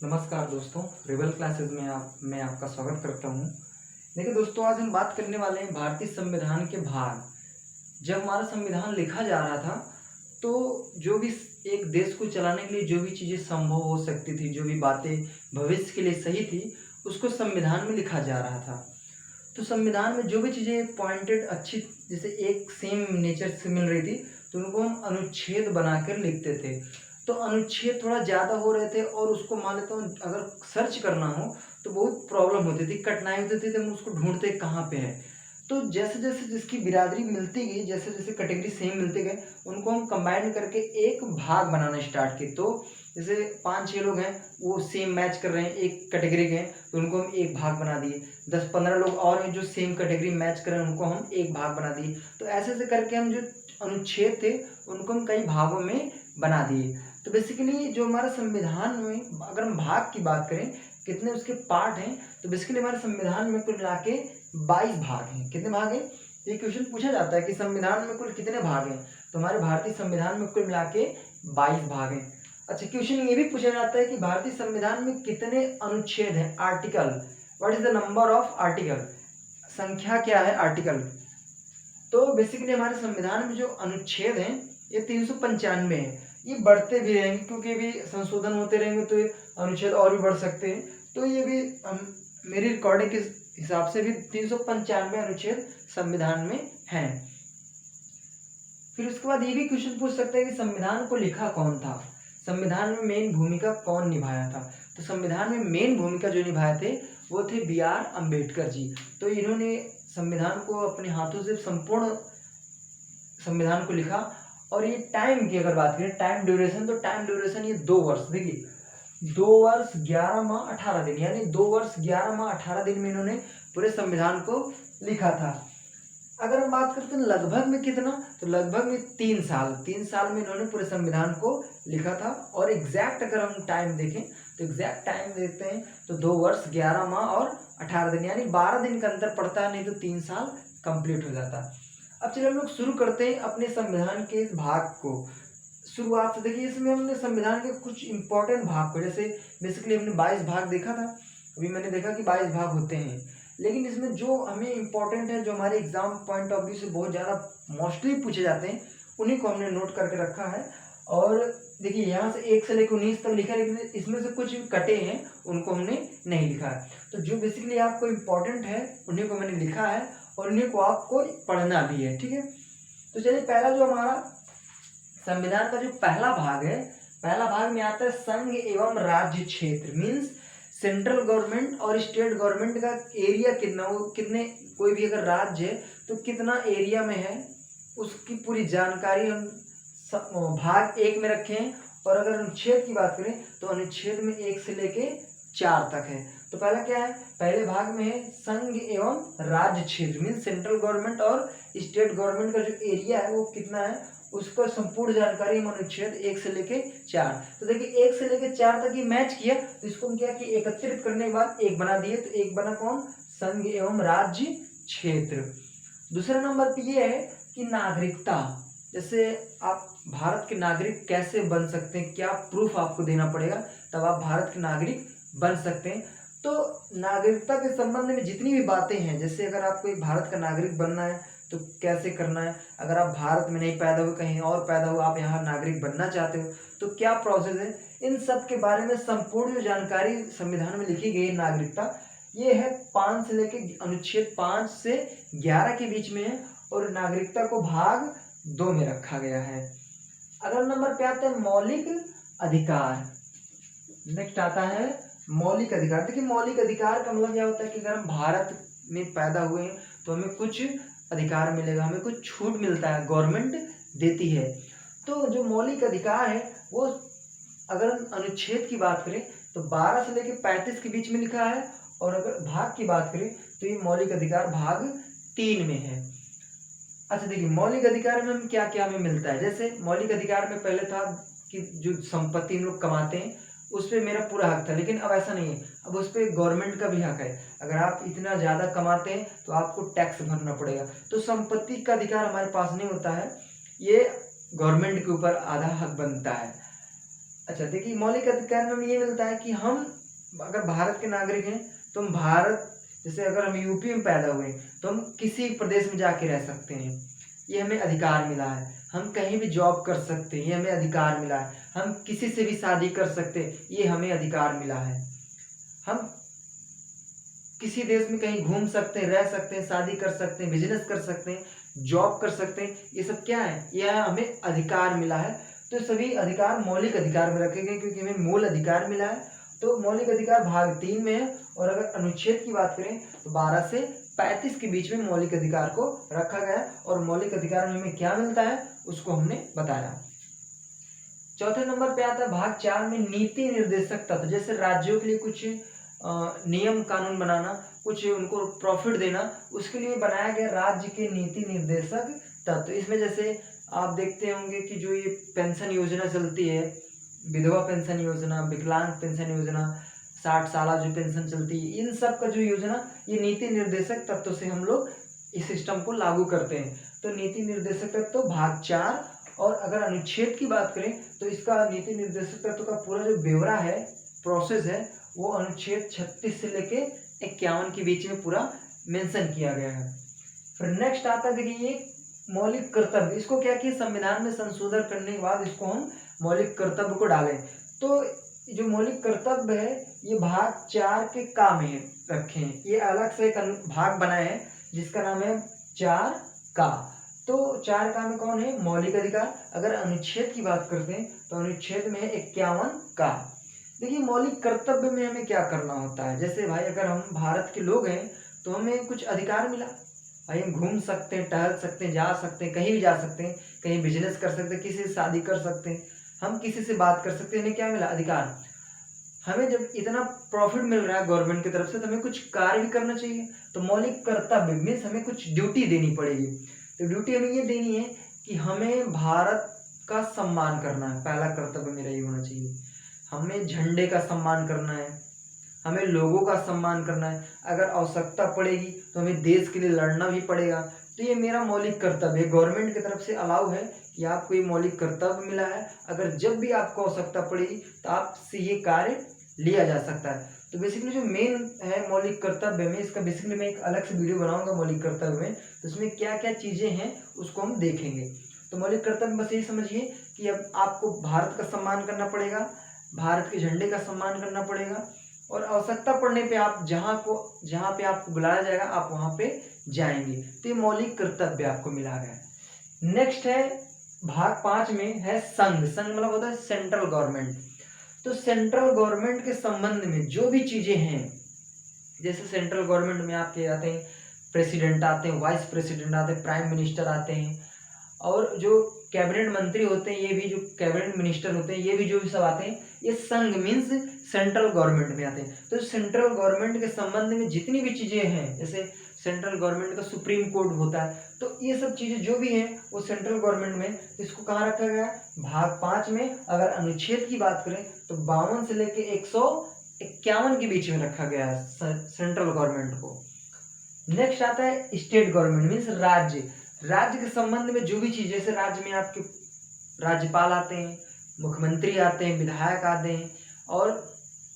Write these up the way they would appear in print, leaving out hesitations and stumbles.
नमस्कार दोस्तों, rebel classes में मैं आपका स्वागत करता हूँ। देखिए दोस्तों, आज हम बात करने वाले हैं भारतीय संविधान के भाग। जब हमारा संविधान लिखा जा रहा था, तो जो भी एक देश को चलाने के लिए जो भी चीज़ें संभव हो सकती थी, जो भी बातें भविष्य के लिए सही थी, उसको संविधान में लिखा जा रहा था। तो संविधान में जो भी चीज़ें पॉइंटेड अच्छी, जैसे एक सेम नेचर से मिल रही थी, तो उनको हम अनुच्छेद बनाकर लिखते थे। तो अनुच्छेद थोड़ा ज़्यादा हो रहे थे और उसको मान लेता हूँ, अगर सर्च करना हो तो बहुत प्रॉब्लम होती थी, कठिनाई होती थी, तो हम उसको ढूंढते कहाँ पे है। तो जैसे जैसे जिसकी बिरादरी मिलती गई, जैसे जैसे कैटेगरी सेम मिलते गए, उनको हम कंबाइन करके एक भाग बनाना स्टार्ट किए। तो जैसे 5-6 लोग हैं, वो सेम मैच कर रहे हैं, एक कैटेगरी के हैं, तो उनको हम एक भाग बना दिए। 10-15 लोग और हैं जो सेम कैटेगरी मैच कर रहे हैं, उनको हम एक भाग बना दिए। तो ऐसे ऐसे करके हम जो अनुच्छेद थे उनको हम कई भागों में बना दिए। तो बेसिकली जो हमारा संविधान में, अगर हम भाग की बात करें, कितने उसके पार्ट हैं, तो बेसिकली हमारे संविधान में कुल मिला के 22 भाग हैं। कितने भाग हैं? ये क्वेश्चन पूछा जाता है कि संविधान में कुल कितने भाग हैं, तो हमारे भारतीय संविधान में कुल मिला के 22 भाग हैं। अच्छा, क्वेश्चन ये भी पूछा जाता है कि भारतीय संविधान में कितने अनुच्छेद हैं, article. What is the number of article? संख्या क्या है आर्टिकल? तो बेसिकली हमारे संविधान में जो अनुच्छेद हैं ये 395 हैं। ये बढ़ते भी रहेंगे क्योंकि भी संशोधन होते रहेंगे, तो ये अनुच्छेद और भी बढ़ सकते हैं। तो ये भी मेरी रिकॉर्डिंग के हिसाब से भी 395 अनुच्छेद संविधान में हैं। फिर उसके बाद ये भी क्वेश्चन पूछ सकते हैं कि संविधान को लिखा कौन था, संविधान में मेन भूमिका कौन निभाया था। तो संविधान में मेन भूमिका जो निभाए थे वो थे B.R. अम्बेडकर जी। तो इन्होंने संविधान को अपने हाथों से संपूर्ण संविधान को लिखा। और ये टाइम की अगर बात करें, टाइम ड्यूरेशन, तो टाइम ड्यूरेशन ये 2 वर्ष, देखिए 2 वर्ष 11 माह 18 दिन, यानी 2 वर्ष 11 माह 18 दिन में इन्होंने पूरे संविधान को लिखा था। अगर हम बात करते हैं लगभग में कितना, तो लगभग में 3 साल में इन्होंने पूरे संविधान को लिखा था। और एग्जैक्ट अगर हम टाइम देखें, तो एग्जैक्ट टाइम देखते हैं तो 2 वर्ष 11 माह और 18 दिन, यानी 12 दिन का अंतर पड़ता है, नहीं तो 3 साल कंप्लीट हो जाता। अब चलिए हम लोग शुरू करते हैं अपने संविधान के इस भाग को। शुरुआत से देखिए, इसमें हमने संविधान के कुछ इंपॉर्टेंट भाग को, जैसे बेसिकली हमने 22 भाग देखा था, अभी मैंने देखा कि 22 भाग होते हैं, लेकिन इसमें जो हमें इम्पोर्टेंट है, जो हमारे एग्जाम पॉइंट ऑफ व्यू से बहुत ज़्यादा मोस्टली पूछे जाते हैं, उन्हीं को हमने नोट करके रखा है। और देखिए यहाँ से 1 से लेकर 19 तक लिखा है, लेकिन इसमें से कुछ कटे हैं, उनको हमने नहीं लिखा है। तो जो बेसिकली आपको इम्पोर्टेंट है उन्हीं को मैंने लिखा है और उन्हीं को आपको पढ़ना भी है, ठीक है। तो चलिए, पहला जो हमारा संविधान का जो पहला भाग है, पहला भाग में आता है संघ एवं राज्य क्षेत्र। मीन्स सेंट्रल गवर्नमेंट और स्टेट गवर्नमेंट का एरिया कितना, वो कितने, कोई भी अगर राज्य है तो कितना एरिया में है, उसकी पूरी जानकारी हम भाग 1 में रखे हैं। और अगर अनुच्छेद की बात करें तो अनुच्छेद में 1 से लेके 4 तक है। तो पहला क्या है, पहले भाग में है संघ एवं राज्य क्षेत्र। मीन्स सेंट्रल गवर्नमेंट और स्टेट गवर्नमेंट का जो एरिया है वो कितना है, उसका संपूर्ण जानकारी हम अनुच्छेद 1 से लेके 4। तो देखिए 1 से लेके 4 तक ही मैच किया, तो इसको हम क्या कि एकत्रित करने के बाद एक बना दिए। तो एक बना कौन, संघ एवं राज्य क्षेत्र। दूसरे नंबर पे ये है कि नागरिकता, जैसे आप भारत के नागरिक कैसे बन सकते हैं, क्या प्रूफ आपको देना पड़ेगा तब आप भारत के नागरिक बन सकते हैं। तो नागरिकता के संबंध में जितनी भी बातें हैं, जैसे अगर आपको एक भारत का नागरिक बनना है तो कैसे करना है, अगर आप भारत में नहीं पैदा हुए, कहीं और पैदा हुए, आप यहाँ नागरिक बनना चाहते हो तो क्या प्रोसेस है, इन सब के बारे में संपूर्ण जो जानकारी संविधान में लिखी गई है नागरिकता, ये है 5 से लेके अनुच्छेद 5 से 11 के बीच में है। और नागरिकता को भाग 2 में रखा गया है। अगला नंबर पे आता है मौलिक अधिकार। नेक्स्ट आता है मौलिक अधिकार। देखिए मौलिक अधिकार का मतलब क्या होता है कि अगर हम भारत में पैदा हुए हैं तो हमें कुछ अधिकार मिलेगा, हमें कुछ छूट मिलता है, गवर्नमेंट देती है। तो जो मौलिक अधिकार है वो, अगर हम अनुच्छेद की बात करें तो 12 से लेकर 35 के बीच में लिखा है। और अगर भाग की बात करें तो ये मौलिक अधिकार भाग 3 में है। अच्छा देखिए, मौलिक अधिकार में हम क्या क्या हमें मिलता है, जैसे मौलिक अधिकार में पहले था कि जो संपत्ति हम लोग कमाते हैं उस पर मेरा पूरा हक था, लेकिन अब ऐसा नहीं है, अब उस पर गवर्नमेंट का भी हक है। अगर आप इतना ज़्यादा कमाते हैं तो आपको टैक्स भरना पड़ेगा। तो संपत्ति का अधिकार हमारे पास नहीं होता है, ये गवर्नमेंट के ऊपर आधा हक बनता है। अच्छा देखिए, मौलिक अधिकार में हमें ये मिलता है कि हम अगर भारत के नागरिक हैं तो हम भारत, जैसे अगर हम यूपी में पैदा हुए तो हम किसी प्रदेश में जाके रह सकते हैं, ये हमें अधिकार मिला है। हम कहीं भी जॉब कर सकते हैं, ये हमें अधिकार मिला है। हम किसी से भी शादी कर सकते हैं, ये हमें अधिकार मिला है। हम किसी देश में कहीं घूम सकते हैं, रह सकते हैं, शादी कर सकते हैं, बिजनेस कर सकते हैं, जॉब कर सकते हैं, ये सब क्या है, यह हमें अधिकार मिला है। तो सभी अधिकार मौलिक अधिकार में रखे गए क्योंकि हमें मूल अधिकार मिला है। तो मौलिक अधिकार भाग 3 में है। और अगर अनुच्छेद की बात करें तो 12 से 35 के बीच में मौलिक अधिकार को रखा गया है। और मौलिक अधिकार में हमें क्या मिलता है उसको हमने बताया। चौथे नंबर पे आता है भाग 4 में नीति निर्देशक तत्व, जैसे राज्यों के लिए कुछ नियम कानून बनाना, कुछ उनको प्रॉफिट देना, उसके लिए बनाया गया राज्य के नीति निर्देशक तत्व। इसमें जैसे आप देखते होंगे कि जो ये पेंशन योजना चलती है, विधवा पेंशन योजना, विकलांग पेंशन योजना, 60 साल जो पेंशन चलती है, इन सब का जो योजना, ये नीति निर्देशक तत्व से हम लोग इस सिस्टम को लागू करते हैं। तो नीति निर्देशक तत्व भाग 4। और अगर अनुच्छेद की बात करें तो इसका नीति निर्देशक तत्व का पूरा जो ब्यौरा है, प्रोसेस है, वो अनुच्छेद 36 से लेके 51 के बीच में पूरा मेंशन किया गया है। फिर नेक्स्ट आता है, देखिए ये मौलिक कर्तव्य, इसको क्या किया, संविधान में संशोधन करने के बाद इसको हम मौलिक कर्तव्य को डालें। तो जो मौलिक कर्तव्य है ये भाग 4 के का में रखे हैं, ये अलग से एक भाग बनाए हैं जिसका नाम है 4 का। तो 4 का में कौन है, मौलिक अधिकार। अगर अनुच्छेद की बात करते हैं तो अनुच्छेद में है 51 का। देखिए मौलिक कर्तव्य में हमें क्या करना होता है, जैसे भाई अगर हम भारत के लोग हैं तो हमें कुछ अधिकार मिला, भाई हम घूम सकते हैं, टहल सकते हैं, जा सकते हैं, कहीं भी जा सकते हैं, कहीं बिजनेस कर सकते हैं, किसी से शादी कर सकते हैं, हम किसी से बात कर सकते हैं, हमें क्या मिला, अधिकार। हमें जब इतना प्रॉफिट मिल रहा है गवर्नमेंट की तरफ से तो हमें कुछ कार्य भी करना चाहिए। तो मौलिक कर्तव्य मीन्स हमें कुछ ड्यूटी देनी पड़ेगी। तो ड्यूटी हमें ये देनी है कि हमें भारत का सम्मान करना है, पहला कर्तव्य मेरा ये होना चाहिए। हमें झंडे का सम्मान करना है, हमें लोगों का सम्मान करना है, अगर आवश्यकता पड़ेगी तो हमें देश के लिए लड़ना भी पड़ेगा। तो ये मेरा मौलिक कर्तव्य है, गवर्नमेंट की तरफ से अलाउ है कि आपको ये मौलिक कर्तव्य मिला है। अगर जब भी आपको आवश्यकता पड़ेगी तो आपसे ये कार्य लिया जा सकता है। तो बेसिकली जो मेन है मौलिक कर्तव्य में, इसका बेसिकली मैं एक अलग से वीडियो बनाऊंगा मौलिक कर्तव्य में, तो उसमें क्या क्या चीज़ें हैं उसको हम देखेंगे। तो मौलिक कर्तव्य बस यही समझिए कि अब आपको भारत का सम्मान करना पड़ेगा, भारत के झंडे का सम्मान करना पड़ेगा, और आवश्यकता पड़ने पे आप जहाँ पे आपको बुलाया जाएगा आप वहाँ पे जाएंगे। तो ये मौलिक कर्तव्य आपको मिला गया। नेक्स्ट है भाग 5 में है संघ। संघ मतलब होता है सेंट्रल गवर्नमेंट। तो सेंट्रल गवर्नमेंट के संबंध में जो भी चीजें हैं, जैसे सेंट्रल गवर्नमेंट में आपके आते हैं प्रेसिडेंट आते हैं, वाइस प्रेसिडेंट आते हैं, प्राइम मिनिस्टर आते हैं, और जो कैबिनेट मंत्री होते हैं, ये भी जो कैबिनेट मिनिस्टर होते हैं, ये भी जो सब आते हैं, ये संघ मीन्स सेंट्रल गवर्नमेंट में आते हैं। तो सेंट्रल गवर्नमेंट के संबंध में जितनी भी चीजें हैं, जैसे सेंट्रल गवर्नमेंट का सुप्रीम कोर्ट होता है, तो ये सब चीजें जो भी हैं वो सेंट्रल गवर्नमेंट में, इसको कहाँ रखा गया है, भाग 5 में। अगर अनुच्छेद की बात करें तो 52 से लेके 151 के बीच में रखा गया है सेंट्रल गवर्नमेंट को। नेक्स्ट आता है स्टेट गवर्नमेंट मीन्स राज्य। राज्य के संबंध में जो भी चीज, जैसे राज्य में आपके राज्यपाल आते हैं, मुख्यमंत्री आते हैं, विधायक आते हैं,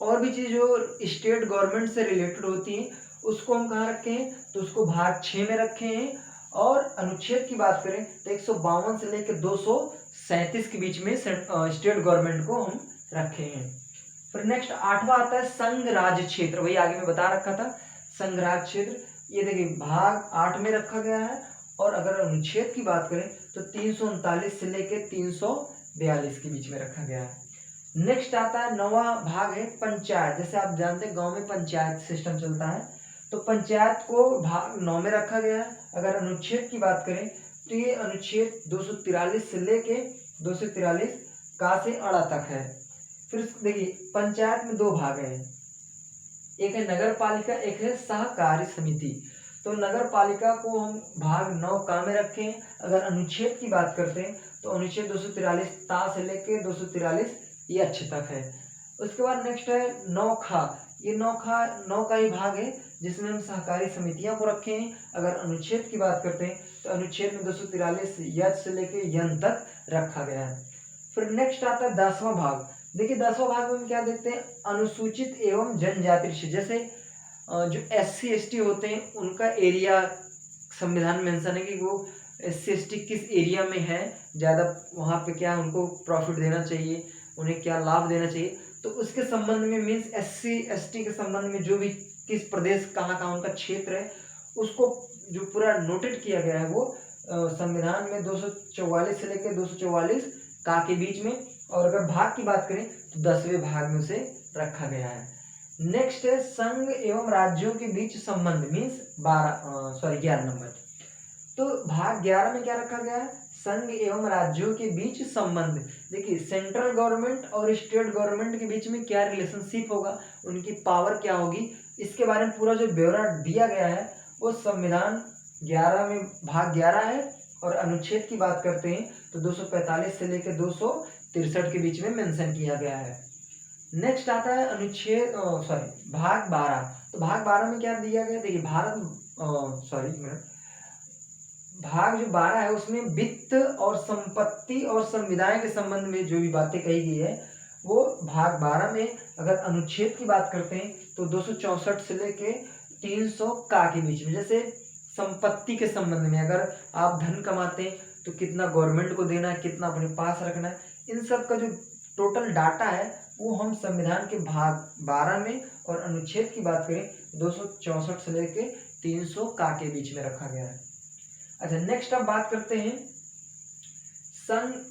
और भी चीज जो स्टेट गवर्नमेंट से रिलेटेड होती हैं उसको हम कहाँ रखे हैं, तो उसको भाग 6 में रखे हैं। और अनुच्छेद की बात करें तो 152 से लेकर 237 के बीच में स्टेट गवर्नमेंट को हम रखे हैं। फिर नेक्स्ट 8वां आता है संघ राज्य क्षेत्र। वही आगे में बता रखा था, संघ राज्य क्षेत्र, ये देखिए भाग 8 में रखा गया है। और अगर अनुच्छेद की बात करें तो 339 से लेकर 342 के बीच में रखा गया है। नेक्स्ट आता है 9वां भाग है पंचायत। जैसे आप जानते हैं गांव में पंचायत सिस्टम चलता है, तो पंचायत को भाग 9 में रखा गया है। अगर अनुच्छेद की बात करें तो ये अनुच्छेद 243 से लेके 243 का से अड़ा तक है। फिर देखिए पंचायत में 2 भाग हैं, एक है नगर पालिका, एक है सहकारी समिति। तो नगर पालिका को हम भाग 9 का में रखे हैं। अगर अनुच्छेद की बात करते हैं तो अनुच्छेद 243 ता से लेके 243 ये अच्छे तक है। उसके बाद नेक्स्ट है 9 खा। ये 9 का ही भाग है जिसमें हम सहकारी समितियां को रखे हैं। अगर अनुच्छेद की बात करते हैं तो अनुच्छेद में 243 यच से लेके यन तक रखा गया है। फिर नेक्स्ट आता है 10वां भाग। देखिए 10वां भाग में हम क्या देखते हैं, अनुसूचित एवं जनजाति, जैसे जो SC ST होते हैं उनका एरिया संविधान में मेंशन है कि वो SC ST किस एरिया में है, ज़्यादा वहाँ पे क्या उनको प्रॉफिट देना चाहिए, उन्हें क्या लाभ देना चाहिए। तो उसके संबंध में मीन्स SC ST के संबंध में जो भी किस प्रदेश कहाँ उनका क्षेत्र है उसको जो पूरा नोटेड किया गया है वो संविधान में 244 से लेकर 244 का के बीच में। और अगर भाग की बात करें तो 10वें भाग में उसे रखा गया है। नेक्स्ट है संघ एवं राज्यों के बीच संबंध मीन्स 11 नंबर। तो भाग 11 में क्या रखा गया है, संघ एवं राज्यों के बीच संबंध। देखिए सेंट्रल गवर्नमेंट और स्टेट गवर्नमेंट के बीच में क्या रिलेशनशिप होगा, उनकी पावर क्या होगी, इसके बारे में पूरा जो ब्यौरा दिया गया है वो संविधान 11 में भाग 11 है। और अनुच्छेद की बात करते हैं तो 245 से लेकर 263 के बीच में मेंशन किया गया है। नेक्स्ट आता है अनुच्छेद भाग 12। तो भाग 12 में क्या दिया गया, देखिए भाग जो 12 है उसमें वित्त और संपत्ति और संविदाएं के संबंध में जो भी बातें कही गई है वो भाग 12 में। अगर अनुच्छेद की बात करते हैं तो 264 से लेके 300 का के बीच में, जैसे संपत्ति के संबंध में अगर आप धन कमाते हैं तो कितना गवर्नमेंट को देना है, कितना अपने पास रखना है, इन सब का जो टोटल डाटा है वो हम संविधान के भाग 12 में। और अनुच्छेद की बात करें 264 से लेके 300 का के बीच में रखा गया है। अच्छा नेक्स्ट अब बात करते हैं सन,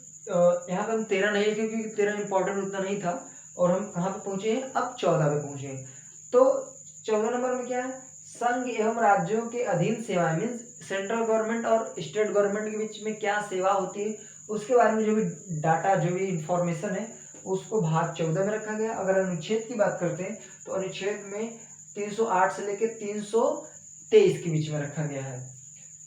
यहाँ पर हम 13 नहीं क्योंकि 13 इंपॉर्टेंट उतना नहीं था। और हम कहाँ पे पहुंचे हैं, अब 14 पे पहुंचे हैं। तो 14 नंबर में क्या है, संघ एवं राज्यों के अधीन सेवाएं मीन्स सेंट्रल गवर्नमेंट और स्टेट गवर्नमेंट के बीच में क्या सेवा होती है उसके बारे में जो भी डाटा जो भी इंफॉर्मेशन है उसको भाग 14 में रखा गया। अगर अनुच्छेद की बात करते हैं तो अनुच्छेद में 308 से लेकर 323 के बीच में रखा गया है।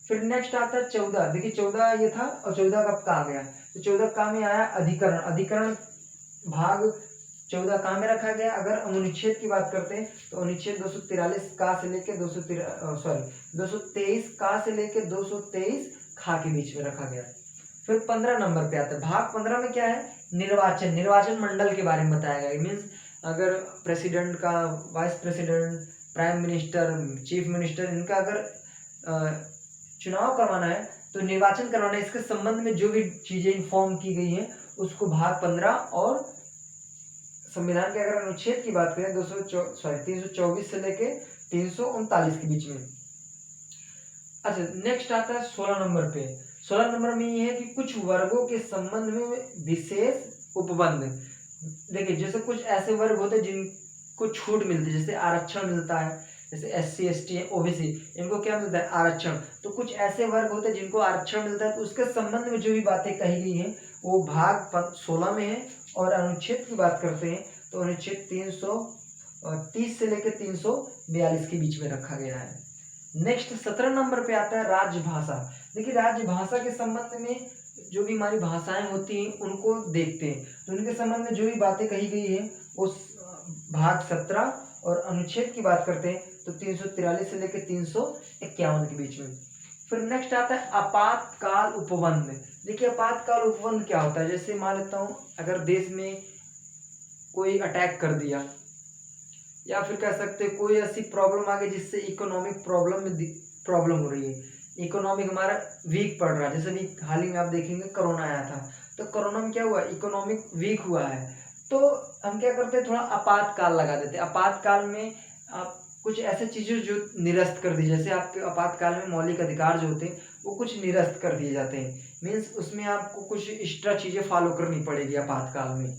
फिर नेक्स्ट आता है 14। देखिए 14 ये था और 14 कब का आ गया, तो 14 का में आया अधिकरण। अधिकरण भाग 14 का में रखा गया। अगर अनुच्छेद की बात करते हैं तो अनुच्छेद 243 का से लेके 223 का से लेके 223 खा के बीच में रखा गया। फिर 15 नंबर पे आता है भाग 15 में क्या है, निर्वाचन। निर्वाचन मंडल के बारे में बताया गया। मीन्स अगर प्रेसिडेंट का, vice president, prime minister, chief minister, इनका अगर चुनाव करवाना है तो निर्वाचन करवाना है, इसके संबंध में जो भी चीजें इन्फॉर्म की गई हैं उसको भाग 15। और संविधान के अगर अनुच्छेद की बात करें 324 से लेके 339 के बीच में। अच्छा नेक्स्ट आता है 16 नंबर पे। 16 नंबर में ये है कि कुछ वर्गों के संबंध में विशेष उपबंध। देखिए जैसे कुछ ऐसे वर्ग होते हैं जिनको छूट मिलती है, जैसे आरक्षण मिलता है, जैसे SC ST OBC इनको क्या मिलता है, आरक्षण। तो कुछ ऐसे वर्ग होते हैं जिनको आरक्षण मिलता है, तो उसके संबंध में जो भी बातें कही गई हैं वो भाग 16 में है। और अनुच्छेद की बात करते हैं तो अनुच्छेद 330 से लेकर 342 के बीच में रखा गया है। नेक्स्ट 17 नंबर पे आता है राजभाषा। देखिए राजभाषा के संबंध में जो भी हमारी भाषाएं होती हैं उनको देखते हैं, तो उनके संबंध में जो भी बातें कही गई है वो भाग 17। और अनुच्छेद की बात करते हैं तो 343 से लेकर 351 के बीच में। फिर नेक्स्ट आता है आपातकाल उपबंध। देखिए आपातकाल उपबंध क्या होता है, जैसे मान लेता हूँ अगर देश में कोई अटैक कर दिया या फिर कह सकते हैं कोई ऐसी प्रॉब्लम आ गई जिससे इकोनॉमिक प्रॉब्लम हो रही है, इकोनॉमिक हमारा वीक पड़ रहा है। जैसे भी हाल ही में आप देखेंगे कोरोना आया था, तो कोरोना में क्या हुआ, इकोनॉमिक वीक हुआ है, तो हम क्या करते हैं थोड़ा आपातकाल लगा देते हैं। आपातकाल में आप कुछ ऐसे चीजें जो निरस्त कर दी, जैसे आपके आपातकाल में मौलिक अधिकार जो होते हैं वो कुछ निरस्त कर दिए जाते हैं। मीन्स उसमें आपको कुछ एक्स्ट्रा चीजें फॉलो करनी पड़ेगी आपातकाल में।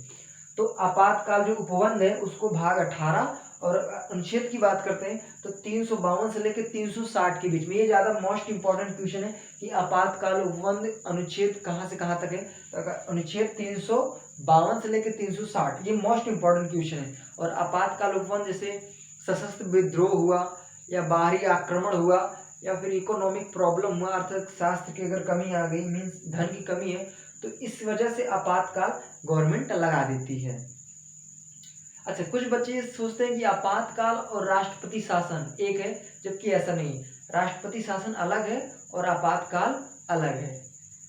तो आपातकाल जो उपबंध है उसको भाग 18। और अनुच्छेद की बात करते हैं तो 352 से लेकर 360 के बीच में। ये ज्यादा मोस्ट इंपॉर्टेंट क्वेश्चन है कि आपातकाल उपबंध अनुच्छेद कहाँ से कहाँ तक है। अनुच्छेद 352 से लेकर 360 ये मोस्ट इंपॉर्टेंट क्वेश्चन है। और आपातकाल उपबंध जैसे सशस्त्र विद्रोह हुआ या बाहरी आक्रमण हुआ या फिर इकोनॉमिक प्रॉब्लम हुआ, अर्थशास्त्र की अगर कमी आ गई, मीन्स धन की कमी है, तो इस वजह से आपातकाल गवर्नमेंट लगा देती है। अच्छा कुछ बच्चे सोचते हैं कि आपातकाल और राष्ट्रपति शासन एक है, जबकि ऐसा नहीं है। राष्ट्रपति शासन अलग है और आपातकाल अलग है।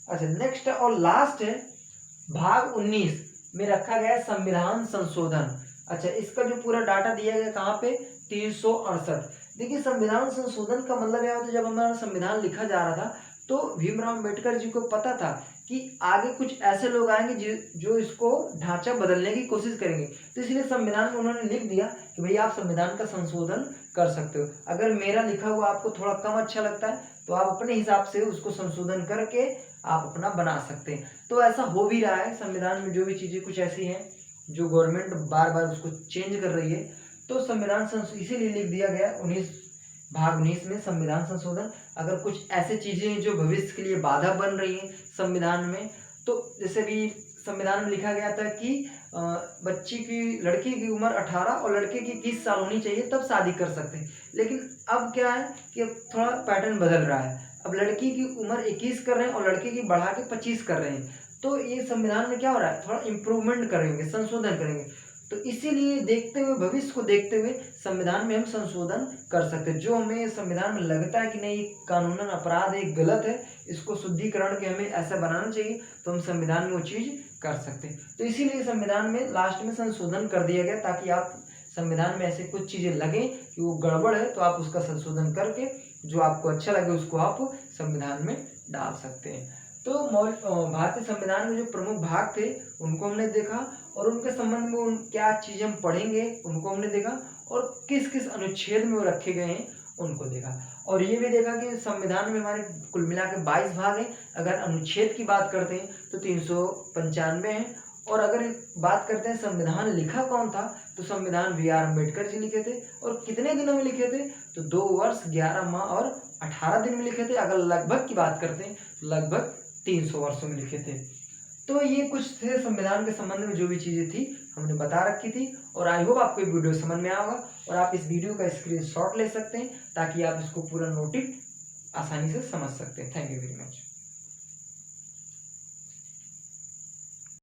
अच्छा नेक्स्ट और लास्ट है भाग 19। में रखा गया है संविधान संशोधन। अच्छा, इसका जो पूरा डाटा दिया गया कहाँ पे, 368। देखिए, संविधान संशोधन का मतलब यह होता है, जब हमारा संविधान लिखा जा रहा था तो भीमराव अम्बेडकर जी को पता था कि आगे कुछ ऐसे लोग आएंगे जो इसको ढांचा बदलने की कोशिश करेंगे, तो इसलिए संविधान में उन्होंने लिख दिया कि भाई आप संविधान का संशोधन कर सकते हो। अगर मेरा लिखा हुआ आपको थोड़ा कम अच्छा लगता है तो आप अपने हिसाब से उसको संशोधन करके आप अपना बना सकते हैं। तो ऐसा हो भी रहा है, संविधान में जो भी चीज़ें कुछ ऐसी हैं जो गवर्नमेंट बार बार उसको चेंज कर रही है, तो संविधान इसीलिए लिख दिया गया 19 में संविधान संशोधन। अगर कुछ ऐसे चीजें जो भविष्य के लिए बाधा बन रही हैं संविधान में, तो जैसे भी संविधान में लिखा गया था कि लड़की की उम्र 18 और लड़के की 21 साल होनी चाहिए तब शादी कर सकते हैं। लेकिन अब क्या है कि अब थोड़ा पैटर्न बदल रहा है, अब लड़की की उम्र 21 कर रहे हैं और लड़के की बढ़ा के 25 कर रहे हैं। तो ये संविधान में क्या हो रहा है, थोड़ा इम्प्रूवमेंट करेंगे, संशोधन करेंगे। तो इसीलिए देखते हुए, भविष्य को देखते हुए संविधान में हम संशोधन कर सकते हैं। जो हमें संविधान में लगता है कि नहीं कानूनन अपराध है, गलत है, इसको शुद्धिकरण के हमें ऐसा बनाना चाहिए, तो हम संविधान में वो चीज़ कर सकते हैं। तो इसीलिए संविधान में लास्ट में संशोधन कर दिया गया, ताकि आप संविधान में ऐसे कुछ चीज़ें लगें कि वो गड़बड़ है तो आप उसका संशोधन करके जो आपको अच्छा लगे उसको आप संविधान में डाल सकते हैं। तो भारतीय संविधान में जो प्रमुख भाग थे उनको हमने देखा, और उनके संबंध में क्या चीज़ें हम पढ़ेंगे उनको हमने देखा, और किस किस अनुच्छेद में वो रखे गए हैं उनको देखा। और ये भी देखा कि संविधान में हमारे कुल मिला के 22 भाग हैं। अगर अनुच्छेद की बात करते हैं तो 395 हैं। और अगर बात करते हैं संविधान लिखा कौन था, तो संविधान BR अम्बेडकर जी लिखे थे। और कितने दिनों में लिखे थे, तो 2 वर्ष 11 माह और 18 दिन में लिखे थे। अगर लगभग की बात करते हैं तो लगभग 300 वर्षों में लिखे थे। तो ये कुछ थे संविधान के संबंध में जो भी चीज़ें थी हमने बता रखी थी। और आई होप आपको ये वीडियो समझ में आया होगा, और आप इस वीडियो का स्क्रीनशॉट ले सकते हैं ताकि आप इसको पूरा नोटिस आसानी से समझ सकते हैं। Thank you very much.